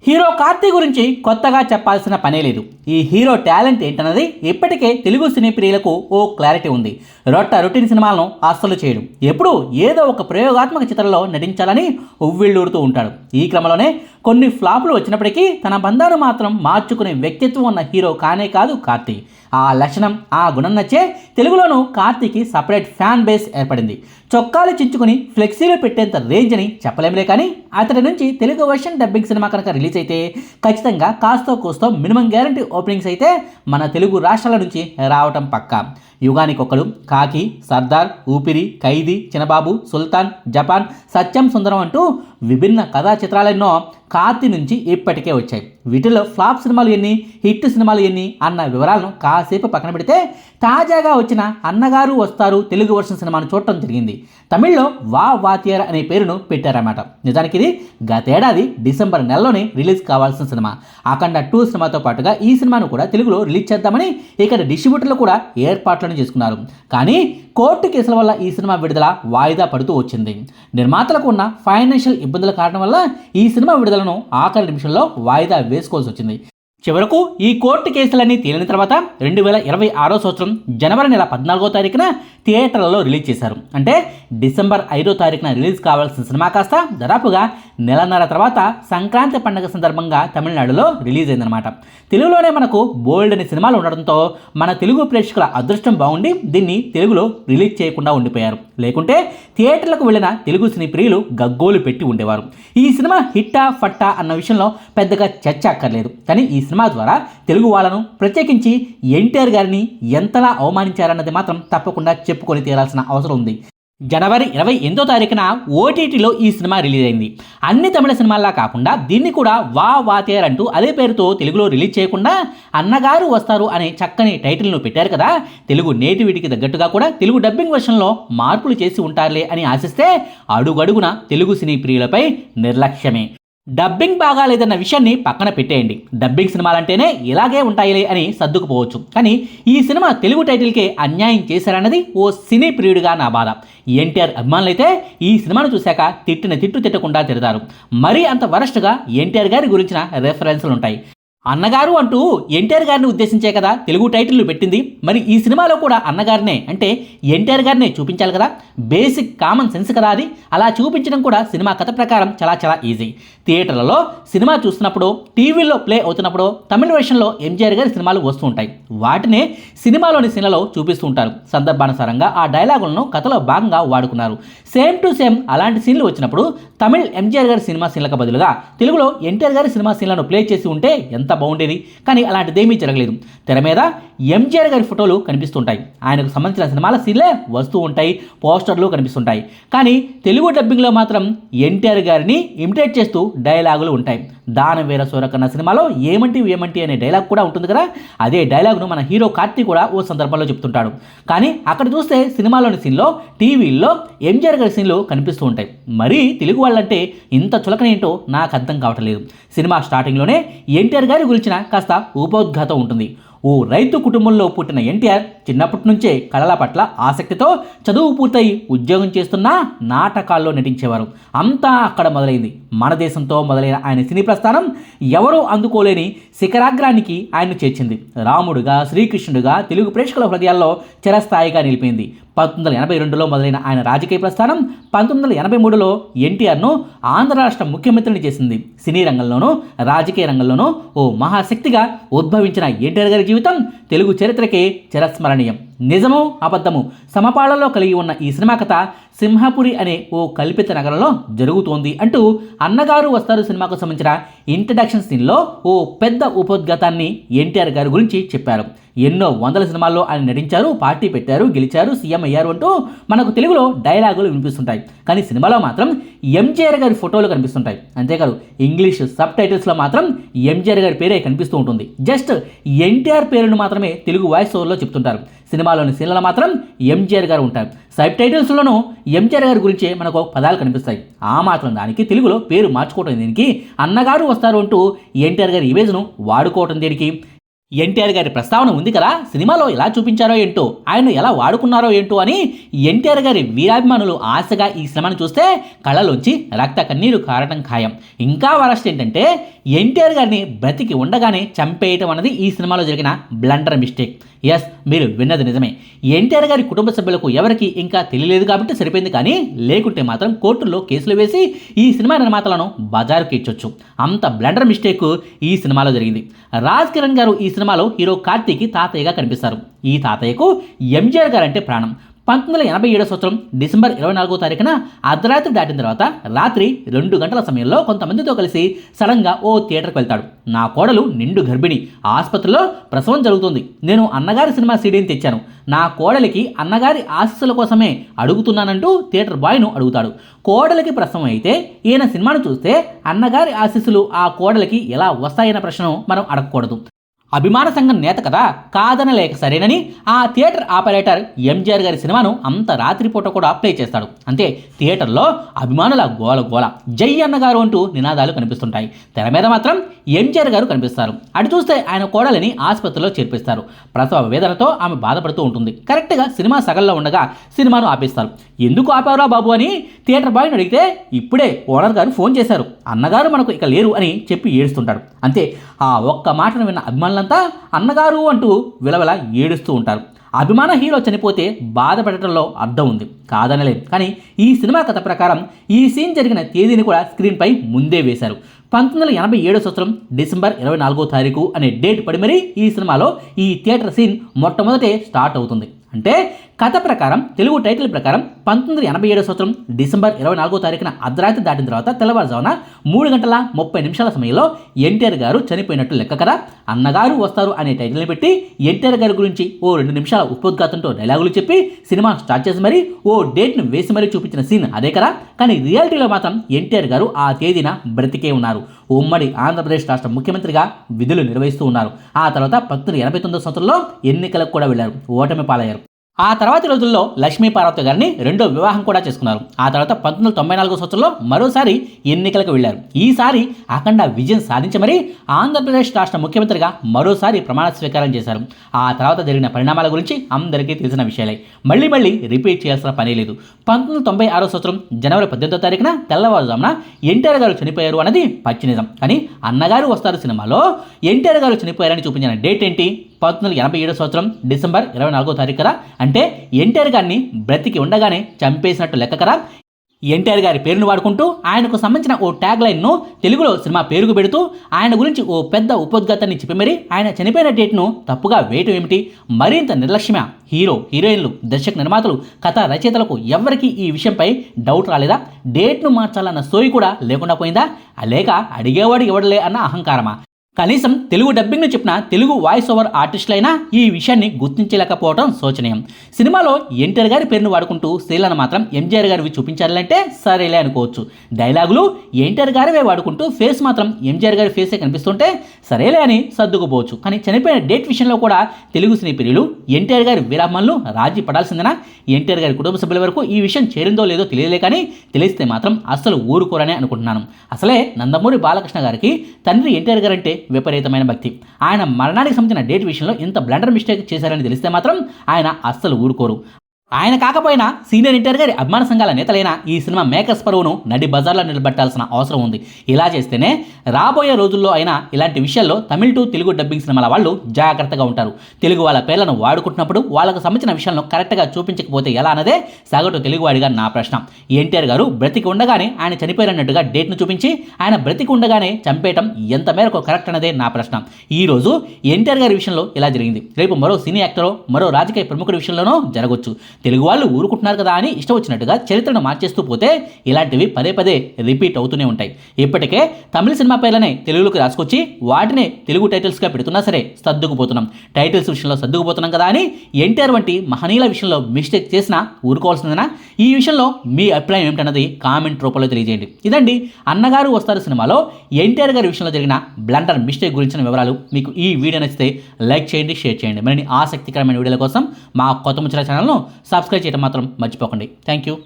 Hero Karthi గురించి కొత్తగా చెప్పాల్సిన పనే లేదు. ఈ హీరో టాలెంట్ ఏంటన్నది ఇప్పటికే తెలుగు సినీ ప్రియులకు ఓ క్లారిటీ ఉంది. రొటీన్ సినిమాలను అస్సలు చేయడు. ఎప్పుడు ఏదో ఒక ప్రయోగాత్మక చిత్రంలో నటించాలని ఉవ్విళ్ళూరుతూ ఉంటాడు. ఈ క్రమంలోనే కొన్ని ఫ్లాపులు వచ్చినప్పటికీ తన బంధాలు మాత్రం మార్చుకునే వ్యక్తిత్వం ఉన్న హీరో కానే కాదు కార్తీ. ఆ లక్షణం, ఆ గుణం నచ్చే తెలుగులోనూ కార్తీకి సపరేట్ ఫ్యాన్ బేస్ ఏర్పడింది. చొక్కాలు చించుకుని ఫ్లెక్సీలు పెట్టేంత రేంజ్ అని చెప్పలేములే, కానీ అతడి నుంచి తెలుగు వర్షన్ డబ్బింగ్ సినిమా కనుక రిలీజ్ అయితే ఖచ్చితంగా కాస్తో కూస్తో మినిమం గ్యారంటీ ఓపెనింగ్స్ అయితే మన తెలుగు రాష్ట్రాల నుంచి రావటం పక్కా. యుగానికొక్కడు, కాకి, సర్దార్, ఊపిరి, ఖైదీ, చిన్నబాబు, సుల్తాన్, జపాన్, సత్యం సుందరం అంటూ విభిన్న కథా చిత్రాలెన్నో కార్తీ నుంచి ఇప్పటికే వచ్చాయి. వీటిలో ఫ్లాప్ సినిమాలు ఎన్ని, హిట్ సినిమాలు ఎన్ని అన్న వివరాలను కాసేపు పక్కన పెడితే తాజాగా వచ్చిన అన్నగారు వస్తారు తెలుగు వర్షన్ సినిమాను చూడటం జరిగింది. తమిళ్లో వా వాతియర్ అనే పేరును పెట్టారన్నమాట. నిజానికి ఇది గతేడాది డిసెంబర్ నెలలోనే రిలీజ్ కావాల్సిన సినిమా. అఖండ 2 సినిమాతో పాటుగా ఈ సినిమాను కూడా తెలుగులో రిలీజ్ చేద్దామని ఇక్కడ డిస్ట్రిబ్యూటర్లు కూడా ఏర్పాట్లను చేసుకున్నారు. కానీ కోర్టు కేసుల వల్ల ఈ సినిమా విడుదల వాయిదా పడుతూ వచ్చింది. నిర్మాతలకు ఉన్న ఫైనాన్షియల్ ఇబ్బందుల కారణం వల్ల ఈ సినిమా విడుదలను ఆఖరి నిమిషంలో వాయిదా వేసుకోవాల్సి వచ్చింది. చివరకు ఈ కోర్టు కేసులన్నీ తేలిన తర్వాత 2026 సంవత్సరం జనవరి నెల 14వ తారీఖున థియేటర్లలో రిలీజ్ చేశారు. అంటే డిసెంబర్ 5వ తారీఖున రిలీజ్ కావాల్సిన సినిమా కాస్త దాదాపుగా నెలన్నర తర్వాత సంక్రాంతి పండుగ సందర్భంగా తమిళనాడులో రిలీజ్ అయిందనమాట. తెలుగులోనే మనకు బోల్డ్ అనే సినిమాలు ఉండడంతో మన తెలుగు ప్రేక్షకుల అదృష్టం బాగుండి దీన్ని తెలుగులో రిలీజ్ చేయకుండా ఉండిపోయారు. లేకుంటే థియేటర్లకు వెళ్ళిన తెలుగు సినీ ప్రియులు గగ్గోలు పెట్టి ఉండేవారు. ఈ సినిమా హిట్టా ఫట్టా అన్న విషయంలో పెద్దగా చర్చ అక్కర్లేదు. కానీ ఈ సినిమా ద్వారా తెలుగు వాళ్ళను, ప్రత్యేకించి ఎన్టీఆర్ గారిని ఎంతలా అవమానించారన్నది మాత్రం తప్పకుండా చెప్పుకొని తీరాల్సిన అవసరం ఉంది. జనవరి 28వ తారీఖున ఓటీటీలో ఈ సినిమా రిలీజ్ అయింది. అన్ని తమిళ సినిమాల్లా కాకుండా దీన్ని కూడా వా వాతేర్ అంటూ అదే పేరుతో తెలుగులో రిలీజ్ చేయకుండా అన్నగారు వస్తారు అనే చక్కని టైటిల్ను పెట్టారు కదా. తెలుగు నేటివిటీకి తగ్గట్టుగా కూడా తెలుగు డబ్బింగ్ వర్షన్లో మార్పులు చేసి ఉంటారులే అని ఆశిస్తే అడుగడుగున తెలుగు సినీ ప్రియులపై నిర్లక్ష్యమే. డబ్బింగ్ బాగాలేదన్న విషయాన్ని పక్కన పెట్టేయండి. డబ్బింగ్ సినిమాలంటేనే ఇలాగే ఉంటాయిలే అని సర్దుకుపోవచ్చు. కానీ ఈ సినిమా తెలుగు టైటిల్కే అన్యాయం చేశారన్నది ఓ సినీ ప్రియుడిగా నా బాధ. ఎన్టీఆర్ అభిమానులైతే ఈ సినిమాను చూశాక తిట్టిన తిట్టు తిట్టకుండా తిడతారు. మరీ అంత వరస్ట్గా ఎన్టీఆర్ గారి గురించిన రెఫరెన్స్లు ఉంటాయి. అన్నగారు అంటూ ఎన్టీఆర్ గారిని ఉద్దేశించే కదా తెలుగు టైటిల్లు పెట్టింది. మరి ఈ సినిమాలో కూడా అన్నగారినే అంటే ఎన్టీఆర్ గారినే చూపించాలి కదా. బేసిక్ కామన్ సెన్స్ కదా అది. అలా చూపించడం కూడా సినిమా కథ ప్రకారం చాలా చాలా ఈజీ. థియేటర్లలో సినిమా చూస్తున్నప్పుడు, టీవీలో ప్లే అవుతున్నప్పుడు తమిళ వెర్షన్లో ఎంజీఆర్ గారి సినిమాలు వస్తూ ఉంటాయి. వాటినే సినిమాలోని సీన్లలో చూపిస్తూ ఉంటారు. సందర్భానుసారంగా ఆ డైలాగులను కథలో భాగంగా వాడుకున్నారు. సేమ్ టు సేమ్ అలాంటి సీన్లు వచ్చినప్పుడు తమిళ్ ఎంజీఆర్ గారి సినిమా సీన్లకు బదులుగా తెలుగులో ఎన్టీఆర్ గారి సినిమా సీన్లను ప్లే చేసి ఉంటే ఎంత బాగుండేది. కానీ అలాంటిదేమీ జరగలేదు. తెర మీద ఎంజీఆర్ గారి ఫోటోలు కనిపిస్తుంటాయి. ఆయనకు సంబంధించిన సినిమాల సీన్లే వస్తూ ఉంటాయి. పోస్టర్లు కనిపిస్తుంటాయి. కానీ తెలుగు డబ్బింగ్లో మాత్రం ఎన్టీఆర్ గారిని ఇమిటేట్ చేస్తూ డైలాగులు ఉంటాయి. దానవీర సూరకర్ణ సినిమాలో ఏమంటి అనే డైలాగ్ కూడా ఉంటుంది కదా. అదే డైలాగ్ను మన హీరో కార్తీ కూడా ఓ సందర్భంలో చెప్తుంటాడు. కానీ అక్కడ చూస్తే సినిమాలోని సీన్లో, టీవీల్లో ఎంజీఆర్ గారి సీన్లు కనిపిస్తూ ఉంటాయి. మరీ తెలుగు వాళ్ళంటే ఇంత చులకనేంటో నాకు అర్థం కావట్లేదు. సినిమా స్టార్టింగ్లోనే ఎన్టీఆర్ గారి గురించిన కాస్త ఉపోద్ఘాతం ఉంటుంది. ఓ రైతు కుటుంబంలో పుట్టిన ఎన్టీఆర్ చిన్నప్పటి నుంచే కళల పట్ల ఆసక్తితో చదువు పూర్తయి ఉద్యోగం చేస్తున్నా నాటకాల్లో నటించేవారు. అంతా అక్కడ మొదలైంది. మన దేశంతో మొదలైన ఆయన సినీ ప్రస్థానం ఎవరూ అందుకోలేని శిఖరాగ్రానికి ఆయన్ను చేర్చింది. రాముడుగా, శ్రీకృష్ణుడుగా తెలుగు ప్రేక్షకుల హృదయాల్లో చిరస్థాయిగా నిలిపింది. 1982లో మొదలైన ఆయన రాజకీయ ప్రస్థానం 1983లో ఎన్టీఆర్ను ఆంధ్ర రాష్ట్ర ముఖ్యమంత్రిని చేసింది. సినీ రంగంలోనూ రాజకీయ రంగంలోనూ ఓ మహాశక్తిగా ఉద్భవించిన ఎన్టీఆర్ గారి జీవితం తెలుగు చరిత్రకే చిరస్మరణీయం. నిజము అబద్ధము సమపాళలో కలిగి ఉన్న ఈ సినిమా కథ సింహపురి అనే ఓ కల్పిత నగరంలో జరుగుతోంది అంటూ అన్నగారు వస్తారు సినిమాకు సంబంధించిన ఇంట్రడక్షన్ సీన్లో ఓ పెద్ద ఉపోద్ఘాతాన్ని ఎన్టీఆర్ గారి గురించి చెప్పారు. ఎన్నో వందల సినిమాల్లో ఆయన నటించారు, పార్టీ పెట్టారు, గెలిచారు, సీఎం అయ్యారు అంటూ మనకు తెలుగులో డైలాగులు వినిపిస్తుంటాయి. కానీ సినిమాలో మాత్రం ఎంజీఆర్ గారి ఫోటోలు కనిపిస్తుంటాయి. అంతేకాదు ఇంగ్లీష్ సబ్ టైటిల్స్లో మాత్రం ఎంజీఆర్ గారి పేరే కనిపిస్తూ ఉంటుంది. జస్ట్ ఎన్టీఆర్ పేరును మాత్రమే తెలుగు వాయిస్ ఓవర్లో చెప్తుంటారు. సినిమాలోని సీన్లలో మాత్రం ఎంజీఆర్ గారు ఉంటారు. సబ్ టైటిల్స్లోనూ ఎంజీఆర్ గారి గురించే మనకు పదాలు కనిపిస్తాయి. ఆ మాత్రం దానికి తెలుగులో పేరు మార్చుకోవటం దేనికి, అన్నగారు వస్తారు అంటూ ఎన్టీఆర్ గారి ఇమేజ్ను వాడుకోవటం దేనికి? ఎన్టీఆర్ గారి ప్రస్తావన ఉంది కదా, సినిమాలో ఎలా చూపించారో ఏంటో, ఆయన ఎలా వాడుకున్నారో ఏంటో అని ఎన్టీఆర్ గారి వీరాభిమానులు ఆశగా ఈ సినిమాను చూస్తే కళ్ళలోంచి రక్త కన్నీరు కారటం ఖాయం. ఇంకా వరస్ట్ ఏంటంటే ఎన్టీఆర్ గారిని బ్రతికి ఉండగానే చంపేయటం అన్నది ఈ సినిమాలో జరిగిన బ్లండర్ మిస్టేక్. ఎస్, మీరు విన్నది నిజమే. ఎన్టీఆర్ గారి కుటుంబ సభ్యులకు ఎవరికి ఇంకా తెలియలేదు కాబట్టి సరిపోయింది, కానీ లేకుంటే మాత్రం కోర్టుల్లో కేసులు వేసి ఈ సినిమా నిర్మాతలను బజారుకి ఇచ్చొచ్చు. అంత బ్లండర్ మిస్టేక్ ఈ సినిమాలో జరిగింది. రాజ్ కిరణ్ గారు ఈ సినిమాలో హీరో కార్తీకి తాతయ్యగా కనిపిస్తారు. ఈ తాతయ్యకు ఎంజీఆర్ గారు అంటే ప్రాణం. 1987 సంవత్సరం డిసెంబర్ 24వ తారీఖున అర్ధరాత్రి దాటిన తర్వాత రాత్రి 2 గంటల సమయంలో కొంతమందితో కలిసి సడన్గా ఓ థియేటర్కి వెళ్తాడు. నా కోడలు నిండు గర్భిణి, ఆసుపత్రిలో ప్రసవం జరుగుతుంది, నేను అన్నగారి సినిమా సీడీని తెచ్చాను, నా కోడలికి అన్నగారి ఆశీస్సుల కోసమే అడుగుతున్నానంటూ థియేటర్ బాయ్ను అడుగుతాడు. కోడలికి ప్రసవం అయితే ఈయన సినిమాను చూస్తే అన్నగారి ఆశీస్సులు ఆ కోడలికి ఎలా వస్తాయన్న ప్రశ్నను మనం అడగకూడదు. అభిమాన సంఘం నేత కదా, కాదనలేక సరేనని ఆ థియేటర్ ఆపరేటర్ ఎంజీఆర్ గారి సినిమాను అంత రాత్రిపూట కూడా ప్లే చేస్తాడు. అంతే, థియేటర్లో అభిమానుల గోల గోల, జై అన్నగారు అంటూ నినాదాలు కనిపిస్తుంటాయి. తెర మీద మాత్రం ఎంజీఆర్ గారు కనిపిస్తారు. అటు చూస్తే ఆయన కోడలిని ఆసుపత్రిలో చేర్పిస్తారు. ప్రసవ వేదనతో ఆమె బాధపడుతూ ఉంటుంది. కరెక్ట్గా సినిమా సగంలో ఉండగా సినిమాను ఆపేస్తారు. ఎందుకు ఆపావురా బాబు అని థియేటర్ బాయ్ని అడిగితే ఇప్పుడే ఓనర్ గారు ఫోన్ చేశారు, అన్నగారు మనకు ఇక లేరు అని చెప్పి ఏడుస్తుంటాడు. అంతే, ఆ ఒక్క మాటను విన్న అభిమానులంతా అన్నగారు అంటూ విలవిల ఏడుస్తూ ఉంటారు. అభిమాన హీరో చనిపోతే బాధపడటంలో అర్థం ఉంది, కాదనలేదు. కానీ ఈ సినిమా కథ ప్రకారం ఈ సీన్ జరిగిన తేదీని కూడా స్క్రీన్పై ముందే వేశారు. 1987 సంవత్సరం డిసెంబర్ 24వ తారీఖు అనే డేట్ పడి మరీ ఈ సినిమాలో ఈ థియేటర్ సీన్ మొట్టమొదటే స్టార్ట్ అవుతుంది. అంటే కథ ప్రకారం, తెలుగు టైటిల్ ప్రకారం 1987 సంవత్సరం డిసెంబర్ 24వ తారీఖున అర్ధరాత్రి దాటిన తర్వాత తెల్లవారుజామున 3:30 సమయంలో ఎన్టీఆర్ గారు చనిపోయినట్టు లెక్క కదా. అన్నగారు వస్తారు అనే టైటిల్ని పెట్టి ఎన్టీఆర్ గారి గురించి ఓ 2 నిమిషాల ఉపోద్ఘాతంతో డైలాగులు చెప్పి సినిమా స్టార్ట్ చేసి మరీ ఓ డేట్ను వేసి మరీ చూపించిన సీన్ అదే కదా. కానీ రియాలిటీలో మాత్రం ఎన్టీఆర్ గారు ఆ తేదీన బ్రతికే ఉన్నారు. ఉమ్మడి ఆంధ్రప్రదేశ్ రాష్ట్ర ముఖ్యమంత్రిగా విధులు నిర్వహిస్తూ ఉన్నారు. ఆ తర్వాత 1989 సంవత్సరంలో ఎన్నికలకు కూడా వెళ్లారు, ఓటమి పాలయ్యారు. ఆ తర్వాతి రోజుల్లో లక్ష్మీ పార్వతి గారిని రెండో వివాహం కూడా చేసుకున్నారు. ఆ తర్వాత 1994 సంవత్సరంలో మరోసారి ఎన్నికలకు వెళ్లారు. ఈసారి అఖండ విజయం సాధించి మరీ ఆంధ్రప్రదేశ్ రాష్ట్ర ముఖ్యమంత్రిగా మరోసారి ప్రమాణ స్వీకారం చేశారు. ఆ తర్వాత జరిగిన పరిణామాల గురించి అందరికీ తెలిసిన విషయాలే, మళ్ళీ రిపీట్ చేయాల్సిన పని లేదు. 1996 సంవత్సరం జనవరి 18వ తారీఖున తెల్లవారుజామున ఎన్టీఆర్ గారు చనిపోయారు అన్నది పచ్చి నిజం. కానీ అన్నగారు వస్తారు సినిమాలో ఎన్టీఆర్ గారు చనిపోయారని చూపించిన డేట్ ఏంటి? 1987 సంవత్సరం డిసెంబర్ 24వ తారీఖు కదా. అంటే ఎన్టీఆర్ గారిని బ్రతికి ఉండగానే చంపేసినట్టు లెక్క కదా. ఎన్టీఆర్ గారి పేరును వాడుకుంటూ ఆయనకు సంబంధించిన ఓ ట్యాగ్ లైన్ను తెలుగులో సినిమా పేరుకు పెడుతూ ఆయన గురించి ఓ పెద్ద ఉపోద్ఘాతాన్ని చెప్పి మరీ ఆయన చనిపోయిన డేట్ను తప్పుగా వేయటం ఏమిటి? మరింత నిర్లక్ష్యమా? హీరో, హీరోయిన్లు, దర్శక నిర్మాతలు, కథా రచయితలకు ఎవరికి ఈ విషయంపై డౌట్ రాలేదా? డేట్ను మార్చాలన్న సోయి కూడా లేకుండా పోయిందా? లేక అడిగేవాడు ఎవడలే అన్న అహంకారమా? కనీసం తెలుగు డబ్బింగ్ను చెప్పిన తెలుగు వాయిస్ ఓవర్ ఆర్టిస్టులైనా ఈ విషయాన్ని గుర్తించలేకపోవడం శోచనీయం. సినిమాలో ఎన్టీఆర్ గారి పేరును వాడుకుంటూ స్త్రీలను మాత్రం ఎంజీఆర్ గారివి చూపించాలంటే సరేలే అనుకోవచ్చు. డైలాగులు ఎన్టీఆర్ గారివే వాడుకుంటూ ఫేస్ మాత్రం ఎంజీఆర్ గారి ఫేసే కనిపిస్తుంటే సరేలే అని సర్దుకుపోవచ్చు. కానీ చనిపోయిన డేట్ విషయంలో కూడా తెలుగు సినీ ప్రియులు, ఎన్టీఆర్ గారి వీరాభిమానులు రాజీ పడాల్సిందేనా? ఎన్టీఆర్ గారి కుటుంబ సభ్యుల వరకు ఈ విషయం చేరిందో లేదో తెలియలే, కానీ తెలిస్తే మాత్రం అస్సలు ఊరుకోరనే అనుకుంటున్నాను. అసలే నందమూరి బాలకృష్ణ గారికి తండ్రి ఎన్టీఆర్ గారు అంటే విపరీతమైన భక్తి. ఆయన మరణానికి సంబంధించిన డేట్ విషయంలో ఇంత బ్లండర్ మిస్టేక్ చేశారని తెలిస్తే మాత్రం ఆయన అస్సలు ఊరుకోరు. ఆయన కాకపోయినా సీనియర్ ఎన్టీఆర్ గారి అభిమాన సంఘాల నేతలైన ఈ సినిమా మేకర్స్ పరువును నడి బజార్లో నిలబెట్టాల్సిన అవసరం ఉంది. ఇలా చేస్తేనే రాబోయే రోజుల్లో అయినా ఇలాంటి విషయాల్లో తమిళ టు తెలుగు డబ్బింగ్ సినిమాల వాళ్ళు జాగ్రత్తగా ఉంటారు. తెలుగు వాళ్ళ పేర్లను వాడుకుంటున్నప్పుడు వాళ్ళకు సంబంధించిన విషయాలను కరెక్ట్గా చూపించకపోతే ఎలా అన్నదే సగటు తెలుగువాడిగా నా ప్రశ్న. ఎన్టీఆర్ గారు బ్రతికి ఉండగానే ఆయన చనిపోయినట్టుగా డేట్ను చూపించి ఆయన బ్రతికి ఉండగానే చంపేయటం ఎంత మేరకు కరెక్ట్ అన్నదే నా ప్రశ్న. ఈ రోజు ఎన్టీఆర్ గారి విషయంలో ఇలా జరిగింది, రేపు మరో సినీ యాక్టరో మరో రాజకీయ ప్రముఖుడి విషయంలోనో జరగవచ్చు. తెలుగు వాళ్ళు ఊరుకుంటున్నారు కదా అని ఇష్టం వచ్చినట్టుగా చరిత్రను మార్చేస్తూ పోతే ఇలాంటివి పదే రిపీట్ అవుతూనే ఉంటాయి. ఇప్పటికే తమిళ సినిమా పేర్లనే తెలుగులోకి రాసుకొచ్చి వాటినే తెలుగు టైటిల్స్గా పెడుతున్నా సరే సర్దుకుపోతున్నాం. టైటిల్స్ విషయంలో సర్దుకుపోతున్నాం కదా అని ఎన్టీఆర్ వంటి మహనీయుల విషయంలో మిస్టేక్ చేసినా ఊరుకోవాల్సిందేనా? ఈ విషయంలో మీ అభిప్రాయం ఏమిటన్నది కామెంట్ రూపంలో తెలియజేయండి. ఇదండి అన్నగారు వస్తారు సినిమాలో ఎన్టీఆర్ గారి విషయంలో జరిగిన బ్లండర్ మిస్టేక్ గురించిన వివరాలు. మీకు ఈ వీడియో నచ్చితే లైక్ చేయండి, షేర్ చేయండి. మరిన్ని ఆసక్తికరమైన వీడియోల కోసం మా కొత్త ముచ్చట ఛానల్ను సబ్స్క్రైబ్ చేయడం మాత్రం మర్చిపోకండి. Thank you.